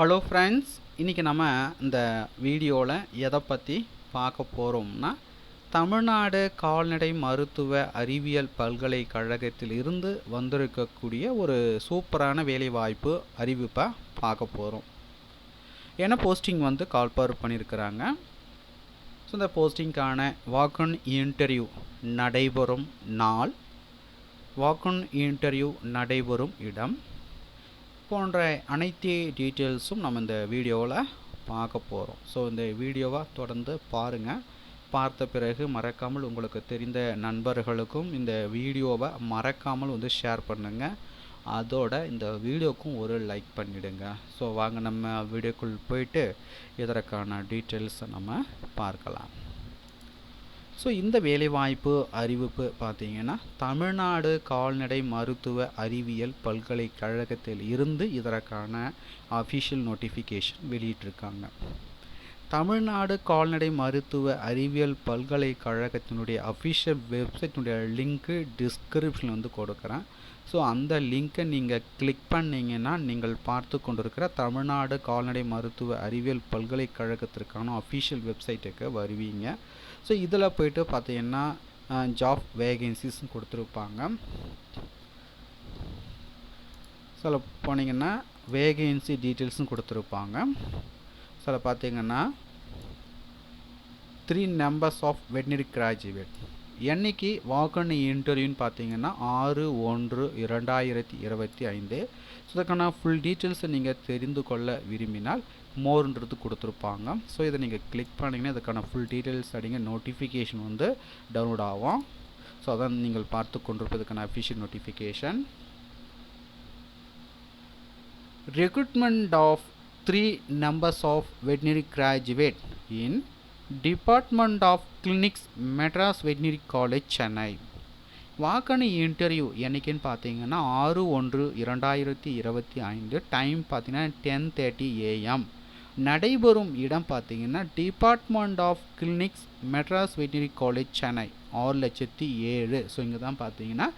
Hello friends, இன்றைக்கி நம்ம இந்த வீடியோவில் எதை பற்றி பார்க்க போகிறோம்னா, தமிழ்நாடு கால்நடை மருத்துவ அறிவியல் பல்கலைக்கழகத்தில் இருந்து வந்திருக்கக்கூடிய ஒரு சூப்பரான வேலைவாய்ப்பு அறிவிப்பை பார்க்க போகிறோம். ஏன்னா போஸ்டிங் கால்பார் பண்ணியிருக்கிறாங்க. ஸோ இந்த போஸ்டிங்கான வாக்-இன் இன்டர்வியூ நடைபெறும் நாள், வாக்-இன் இன்டர்வியூ நடைபெறும் இடம் போன்ற அனைத்து டீட்டெயில்ஸும் நம்ம இந்த வீடியோவில் பார்க்க போகிறோம். ஸோ இந்த வீடியோவை தொடர்ந்து பாருங்கள். பார்த்த பிறகு மறக்காமல் உங்களுக்கு தெரிந்த நண்பர்களுக்கும் இந்த வீடியோவை மறக்காமல் ஷேர் பண்ணுங்கள். அதோட இந்த வீடியோக்கும் ஒரு லைக் பண்ணிவிடுங்க. ஸோ வாங்க நம்ம வீடியோக்குள் போயிட்டு இதற்கான டீட்டெயில்ஸை நம்ம பார்க்கலாம். ஸோ இந்த வேலைவாய்ப்பு அறிவிப்பு பார்த்திங்கன்னா, தமிழ்நாடு கால்நடை மருத்துவ அறிவியல் பல்கலைக்கழகத்தில் இருந்து இதற்கான அஃபிஷியல் நோட்டிஃபிகேஷன் வெளியிட்டிருக்காங்க. தமிழ்நாடு கால்நடை மருத்துவ அறிவியல் பல்கலைக்கழகத்தினுடைய அஃபிஷியல் வெப்சைட்டினுடைய லிங்க்கு டிஸ்கிரிப்ஷனில் கொடுக்குறேன். ஸோ அந்த லிங்க்கை நீங்கள் கிளிக் பண்ணிங்கன்னா நீங்கள் பார்த்து கொண்டிருக்கிற தமிழ்நாடு கால்நடை மருத்துவ அறிவியல் பல்கலைக்கழகத்திற்கான அஃபிஷியல் வெப்சைட்டுக்கு வருவீங்க. ஸோ இதில் போய்ட்டு பார்த்தீங்கன்னா ஜாப் வேகன்சிஸ்ன்னு கொடுத்துருப்பாங்க. சில போனீங்கன்னா வேகன்சி டீட்டெயில்ஸும் கொடுத்துருப்பாங்க. சில பார்த்தீங்கன்னா 3 நம்பர்ஸ் ஆஃப் வெட்னரி கிராஜுவேட் என்னைக்கு வாக்-இன் இன்டர்வியூன்னு பார்த்தீங்கன்னா 6/1/2025. ஸோ இதுக்கான ஃபுல் டீட்டெயில்ஸை நீங்கள் தெரிந்து கொள்ள விரும்பினால் மோர்ன்றது கொடுத்துருப்பாங்க. ஸோ இதை நீங்கள் கிளிக் பண்ணிங்கன்னா இதுக்கான ஃபுல் டீட்டெயில்ஸ் அடிங்க நோட்டிஃபிகேஷன் டவுன்லோட் ஆகும். ஸோ அதான் நீங்கள் பார்த்து கொண்டிருப்பதுக்கான official notification. Recruitment of 3 numbers of veterinary graduate in Department of Clinics, Madras Veterinary College, Chennai. Walk in interview என்னைக்குன்னு பார்த்தீங்கன்னா 6/1/2025. டைம் பார்த்தீங்கன்னா 10:30 AM. நடைபெறும் இடம் பார்த்தீங்கன்னா department of clinics, Madras veterinary college, Chennai, 6,07,000. So இங்கே தான் பார்த்தீங்கன்னா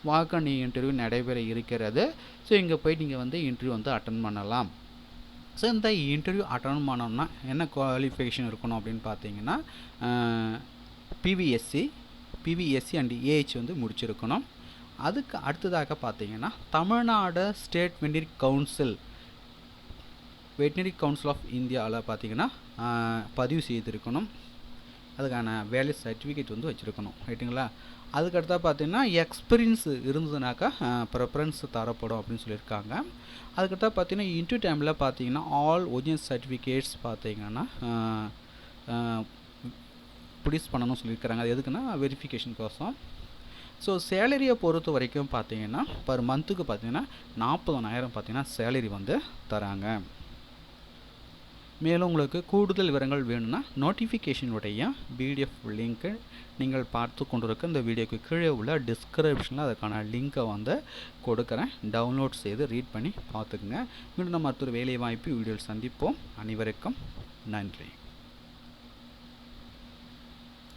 வாக்-இன் இன்டர்வியூ நடைபெற இருக்கிறது. ஸோ இங்கே போய் நீங்கள் இன்டர்வியூ அட்டன் பண்ணலாம். ஸோ இந்த இன்டர்வியூ அட்டன் பண்ணோம்னா என்ன குவாலிஃபிகேஷன் இருக்கணும் அப்படின்னு பார்த்தீங்கன்னா பிவிஎஸ்சி அண்ட் ஏஹெச் முடிச்சிருக்கணும். அதுக்கு அடுத்ததாக பார்த்தீங்கன்னா Tamil Nadu state veterinary council of இந்தியாவில் பார்த்தீங்கன்னா பதிவு செய்திருக்கணும். அதுக்கான வேலை சர்டிஃபிகேட் வச்சுருக்கணும், ரைட்டுங்களா. அதுக்கடுத்தா பார்த்தீங்கன்னா எக்ஸ்பீரியன்ஸ் இருந்ததுனாக்கா ப்ரிஃபரன்ஸ் தரப்படும் அப்படின்னு சொல்லியிருக்காங்க. அதுக்கடுத்தா பார்த்தீங்கன்னா இன்டர்வியூ டைமில் பார்த்தீங்கன்னா ஆல் ஒரிஜினல் சர்டிஃபிகேட்ஸ் பார்த்தீங்கன்னா ப்ரொடியூஸ் பண்ணணும்னு சொல்லியிருக்கிறாங்க. அது எதுக்குன்னா வெரிஃபிகேஷன் கோசம். ஸோ சேலரியை பொறுத்த வரைக்கும் பார்த்தீங்கன்னா பர் மந்த்துக்கு பார்த்தீங்கன்னா 40,000 பார்த்தீங்கன்னா சேலரி தராங்க. மேலும் உங்களுக்கு கூடுதல் விவரங்கள் வேணும்னா நோட்டிஃபிகேஷனுடைய பிடிஎஃப் லிங்க்கு நீங்கள் பார்த்து கொண்டிருக்க இந்த வீடியோக்கு கீழே உள்ள டிஸ்கிரிப்ஷனில் அதுக்கான லிங்க்கை கொடுக்குறேன். டவுன்லோட் செய்து ரீட் பண்ணி பார்த்துக்குங்க. மீண்டும் நம்ம மற்றொரு வேலைவாய்ப்பு வீடியோவில் சந்திப்போம். அனைவருக்கும் நன்றி.